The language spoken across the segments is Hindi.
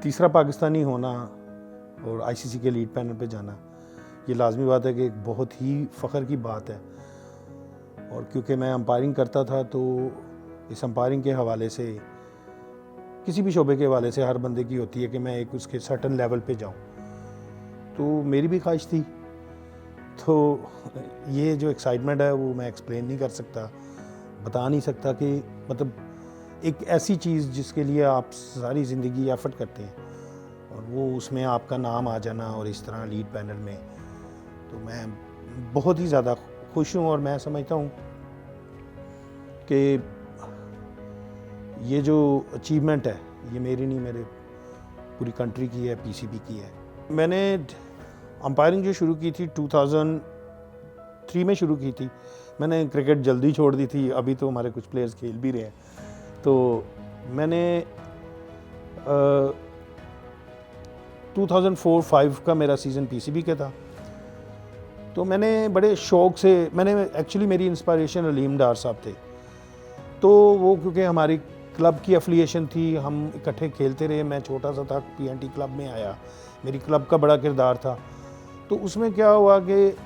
तीसरा पाकिस्तानी होना और आईसीसी के लीड पैनल पे जाना, ये लाजमी बात है कि एक बहुत ही फ़ख्र की बात है। और क्योंकि मैं अंपायरिंग करता था तो इस अंपायरिंग के हवाले से, किसी भी शोबे के हवाले से हर बंदे की होती है कि मैं एक उसके सर्टन लेवल पे जाऊं। तो मेरी भी ख्वाहिश थी। तो ये जो एक्साइटमेंट है वो मैं एक्सप्लेन नहीं कर सकता, बता नहीं सकता कि मतलब एक ऐसी चीज़ जिसके लिए आप सारी ज़िंदगी एफर्ट करते हैं और वो उसमें आपका नाम आ जाना और इस तरह लीड पैनल में, तो मैं बहुत ही ज़्यादा खुश हूँ। और मैं समझता हूँ कि ये जो अचीवमेंट है ये मेरी नहीं, मेरे पूरी कंट्री की है, पीसीबी की है। मैंने अंपायरिंग जो शुरू की थी 2003 में शुरू की थी। मैंने क्रिकेट जल्दी छोड़ दी थी, अभी तो हमारे कुछ प्लेयर्स खेल भी रहे हैं। तो मैंने 2004-05 का मेरा सीज़न पीसीबी का था। तो मैंने बड़े शौक़ से, एक्चुअली मेरी इंस्पिरेशन अलीम डार साहब थे। तो वो क्योंकि हमारी क्लब की एफिलिएशन थी, हम इकट्ठे खेलते रहे। मैं छोटा सा था, पीएनटी क्लब में आया, मेरी क्लब का बड़ा किरदार था। तो उसमें क्या हुआ कि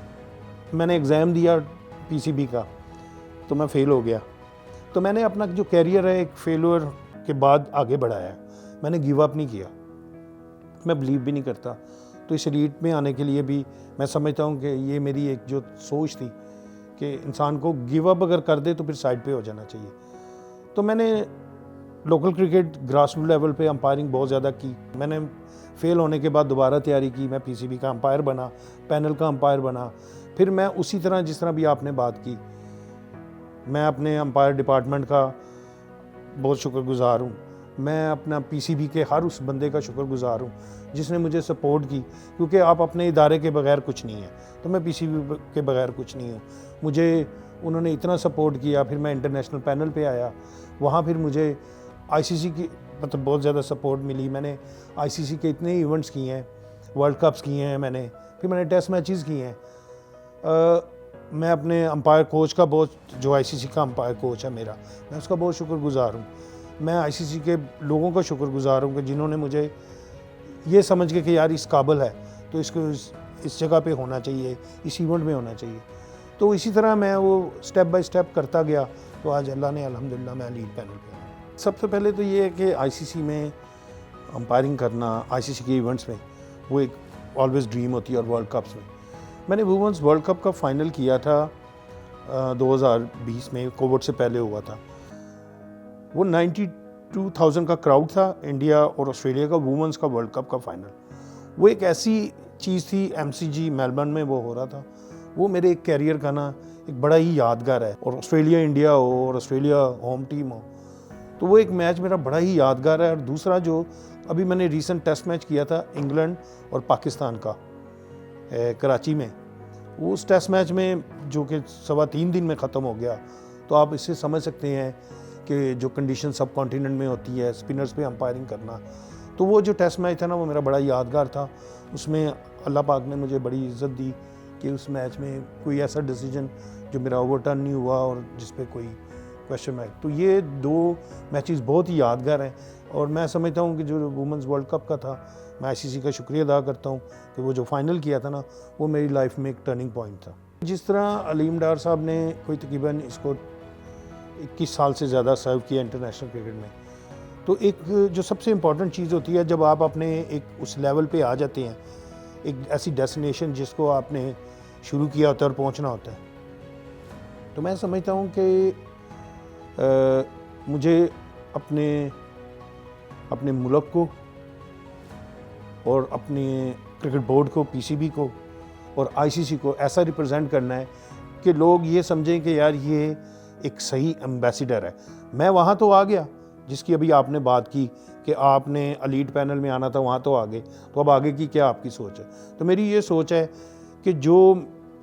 मैंने एग्ज़ाम दिया पीसीबी का, तो मैं फ़ेल हो गया। तो मैंने अपना जो कैरियर है एक फेलियर के बाद आगे बढ़ाया, मैंने गिव अप नहीं किया, मैं बिलीव भी नहीं करता। तो इस एलीट में आने के लिए भी मैं समझता हूँ कि ये मेरी एक जो सोच थी कि इंसान को गिव अप अगर कर दे तो फिर साइड पे हो जाना चाहिए। तो मैंने local cricket grass root level पे अंपायरिंग बहुत ज़्यादा की। मैंने फेल होने के बाद दोबारा तैयारी की, मैं पीसीबी का अंपायर बना, पैनल का अंपायर बना। फिर मैं उसी तरह जिस तरह भी आपने बात की, मैं अपने अंपायर डिपार्टमेंट का बहुत शुक्रगुजार हूँ। मैं अपना पीसीबी के हर उस बंदे का शुक्रगुजार हूँ जिसने मुझे सपोर्ट की, क्योंकि आप अपने इदारे के बगैर कुछ नहीं है, तो मैं पीसीबी के बगैर कुछ नहीं हूँ। मुझे उन्होंने इतना सपोर्ट किया। फिर मैं इंटरनेशनल पैनल पे आया, वहाँ फिर मुझे आईसीसी की मतलब बहुत ज़्यादा सपोर्ट मिली। मैंने आईसीसी के इतने इवेंट्स किए हैं, वर्ल्ड कप्स किए हैं मैंने, फिर मैंने टेस्ट मैचेस किए हैं। मैं अपने अंपायर कोच का बहुत, जो आईसीसी का अंपायर कोच है मेरा, मैं उसका बहुत शुक्रगुजार हूँ। मैं आईसीसी के लोगों का शुक्रगुजार हूँ कि जिन्होंने मुझे ये समझ के कि यार इस काबिल है तो इसको इस जगह पे होना चाहिए, इस इवेंट में होना चाहिए। तो इसी तरह मैं वो स्टेप बाय स्टेप करता गया। तो आज अल्लाह ने अल्हम्दुलिल्लाह मैं लीड पैनल पे हूँ। सबसे पहले तो ये है कि आईसीसी में अंपायरिंग करना, आईसीसी के इवेंट्स में, वो एक ऑलवेज ड्रीम होती है। और वर्ल्ड कप्स में मैंने वुमेंस वर्ल्ड कप का फाइनल किया था 2020 में, कोविड से पहले हुआ था। वो 92,000 का क्राउड था, इंडिया और ऑस्ट्रेलिया का वुमेंस का वर्ल्ड कप का फाइनल। वो एक ऐसी चीज़ थी, एमसीजी मेलबर्न में वो हो रहा था। वो मेरे एक कैरियर का ना एक बड़ा ही यादगार है। और ऑस्ट्रेलिया इंडिया हो और ऑस्ट्रेलिया होम टीम हो, तो वो एक मैच मेरा बड़ा ही यादगार है। और दूसरा जो अभी मैंने रीसेंट टेस्ट मैच किया था इंग्लैंड और पाकिस्तान का कराची में, उस टेस्ट मैच में जो कि 3.25 दिन में ख़त्म हो गया। तो आप इससे समझ सकते हैं कि जो कंडीशन सब कॉन्टिनेंट में होती है, स्पिनर्स पे अंपायरिंग करना। तो वो जो टेस्ट मैच था ना, वो मेरा बड़ा यादगार था। उसमें अल्लाह पाक ने मुझे बड़ी इज़्ज़त दी कि उस मैच में कोई ऐसा डिसीजन जो मेरा ओवरटर्न नहीं हुआ और जिस पे कोई क्वेश्चन मार्क। तो ये 2 मैचेस बहुत ही यादगार हैं। और मैं समझता हूँ कि जो वुमेंस वर्ल्ड कप का था, मैं आईसीसी का शुक्रिया अदा करता हूँ कि वो जो फाइनल किया था ना, वो मेरी लाइफ में एक टर्निंग पॉइंट था। जिस तरह अलीम डार साहब ने कोई तकरीबन इसको 21 साल से ज़्यादा सर्व किया इंटरनेशनल क्रिकेट में, तो एक जो सबसे इम्पॉर्टेंट चीज़ होती है जब आप अपने एक उस लेवल पे आ जाते हैं, एक ऐसी डेस्टिनेशन जिसको आपने शुरू किया होता है और पहुँचना होता है, तो मैं समझता हूँ कि मुझे अपने मुल्क को और अपने क्रिकेट बोर्ड को, पीसीबी को और आईसीसी को ऐसा रिप्रेजेंट करना है कि लोग ये समझें कि यार ये एक सही एम्बेसडर है। मैं वहाँ तो आ गया जिसकी अभी आपने बात की कि आपने एलीट पैनल में आना था, वहाँ तो आ गए, तो अब आगे की क्या आपकी सोच है? तो मेरी ये सोच है कि जो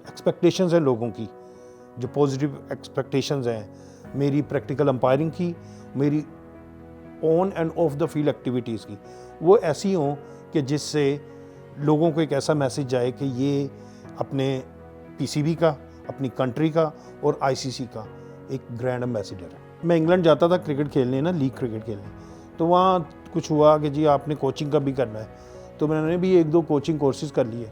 एक्सपेक्टेशंस हैं लोगों की, जो पॉजिटिव एक्सपेक्टेशंस हैं मेरी प्रैक्टिकल अंपायरिंग की, मेरी on end of the field activities की, वो ऐसी हों कि जिससे लोगों को एक ऐसा मैसेज जाए कि ये अपने पीसीबी का, अपनी कंट्री का और आईसीसी का एक ग्रैंड एम्बेसडर है। मैं इंग्लैंड जाता था क्रिकेट खेलने ना, लीग क्रिकेट खेलने, तो वहाँ कुछ हुआ कि जी आपने कोचिंग कब भी करना है, तो मैंने भी 1-2 कोचिंग कोर्सेज कर लिए।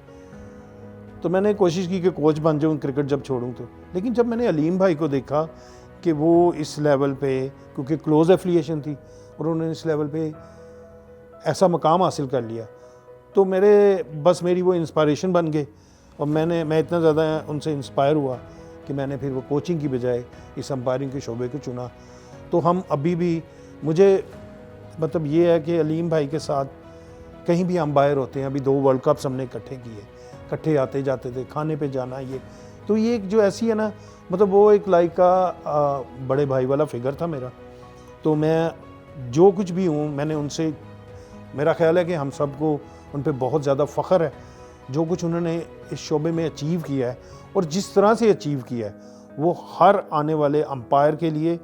तो मैंने कोशिश की कि कोच बन जाऊँ क्रिकेट जब छोड़ूँ तो। लेकिन जब मैंने अलीम भाई को देखा कि वो इस लेवल पे, क्योंकि क्लोज एफिलिएशन थी और उन्होंने इस लेवल पे ऐसा मकाम हासिल कर लिया, तो मेरी वो इंस्पायरेशन बन गए। और मैं इतना ज़्यादा उनसे इंस्पायर हुआ कि मैंने फिर वो कोचिंग की बजाय इस अंपायरिंग के शोबे को चुना। तो हम अभी भी, मुझे मतलब ये है कि अलीम भाई के साथ कहीं भी अंपायर होते हैं, अभी 2 वर्ल्ड कप्स हमने इकट्ठे किए, इकट्ठे आते जाते थे, खाने पे जाना, ये तो ये एक जो ऐसी है ना, मतलब वो एक लाइक का बड़े भाई वाला फिगर था मेरा। तो मैं जो कुछ भी हूँ, मैंने उनसे, मेरा ख्याल है कि हम सबको उन पे बहुत ज़्यादा फ़ख्र है, जो कुछ उन्होंने इस शोबे में अचीव किया है और जिस तरह से अचीव किया है, वो हर आने वाले अंपायर के लिए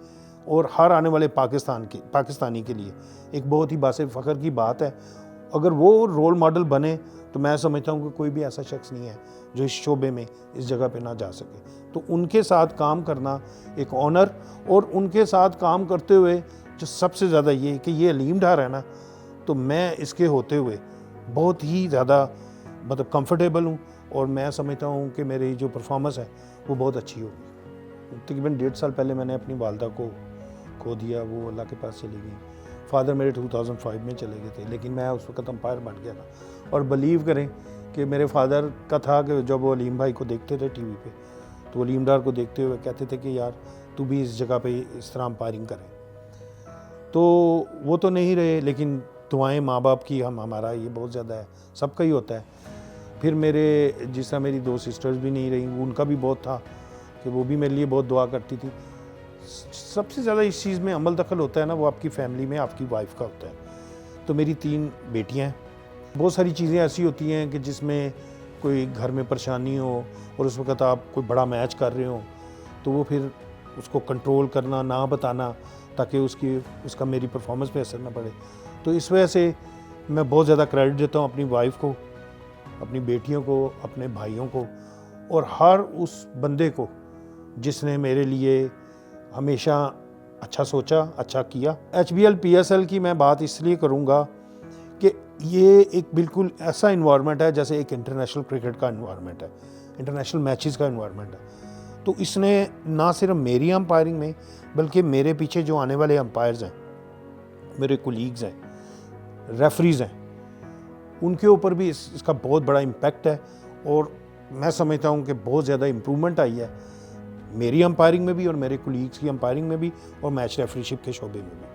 और हर आने वाले पाकिस्तानी के लिए एक बहुत ही बासे फ़ख्र की बात है। अगर वो रोल मॉडल बने तो मैं समझता हूँ कि कोई भी ऐसा शख्स नहीं है जो इस शोबे में इस जगह पे ना जा सके। तो उनके साथ काम करना एक ऑनर, और उनके साथ काम करते हुए जो सबसे ज़्यादा ये कि ये अलीम डार है ना, तो मैं इसके होते हुए बहुत ही ज़्यादा मतलब कंफर्टेबल हूँ और मैं समझता हूँ कि मेरी जो परफॉर्मेंस है वो बहुत अच्छी होगी। तकरीबन 1.5 साल पहले मैंने अपनी वालदा को खो दिया, वो अल्लाह के पास चली गई। फादर मेरे 2005 में चले गए थे, लेकिन मैं उस वक्त अंपायर बन गया था। और बिलीव करें कि मेरे फादर का था कि जब वो अलीम भाई को देखते थे टीवी पे, तो अलीम डार को देखते हुए कहते थे कि यार तू भी इस जगह पे इस तरह अंपायरिंग करे। तो वो तो नहीं रहे, लेकिन दुआएं माँ बाप की हमारा ये बहुत ज़्यादा है, सबका ही होता है। फिर मेरे जिस तरह मेरी 2 सिस्टर्स भी नहीं रही, उनका भी बहुत था कि वो भी मेरे लिए बहुत दुआ करती थी। सबसे ज़्यादा इस चीज़ में अमल दखल होता है ना, वो आपकी फैमिली में आपकी वाइफ का होता है। तो मेरी 3 बेटियां हैं। बहुत सारी चीज़ें ऐसी होती हैं कि जिसमें कोई घर में परेशानी हो और उस वक़्त आप कोई बड़ा मैच कर रहे हो, तो वो फिर उसको कंट्रोल करना, ना बताना, ताकि उसका मेरी परफॉर्मेंस पे असर ना पड़े। तो इस वजह से मैं बहुत ज़्यादा क्रेडिट देता हूँ अपनी वाइफ को, अपनी बेटियों को, अपने भाइयों को और हर उस बंदे को जिसने मेरे लिए हमेशा अच्छा सोचा, अच्छा किया। HBL PSL की मैं बात इसलिए करूँगा कि ये एक बिल्कुल ऐसा इन्वायरमेंट है जैसे एक इंटरनेशनल क्रिकेट का इन्वायरमेंट है, इंटरनेशनल मैचेस का इन्वायरमेंट है। तो इसने ना सिर्फ मेरी अंपायरिंग में, बल्कि मेरे पीछे जो आने वाले अंपायर्स हैं, मेरे कोलीग्स हैं, रेफरीज़ हैं, उनके ऊपर भी इसका बहुत बड़ा इम्पैक्ट है। और मैं समझता हूँ कि बहुत ज़्यादा इम्प्रूवमेंट आई है मेरी अंपायरिंग में भी और मेरे कोलीग्स की अंपायरिंग में भी और मैच रेफरीशिप के शोबे में भी।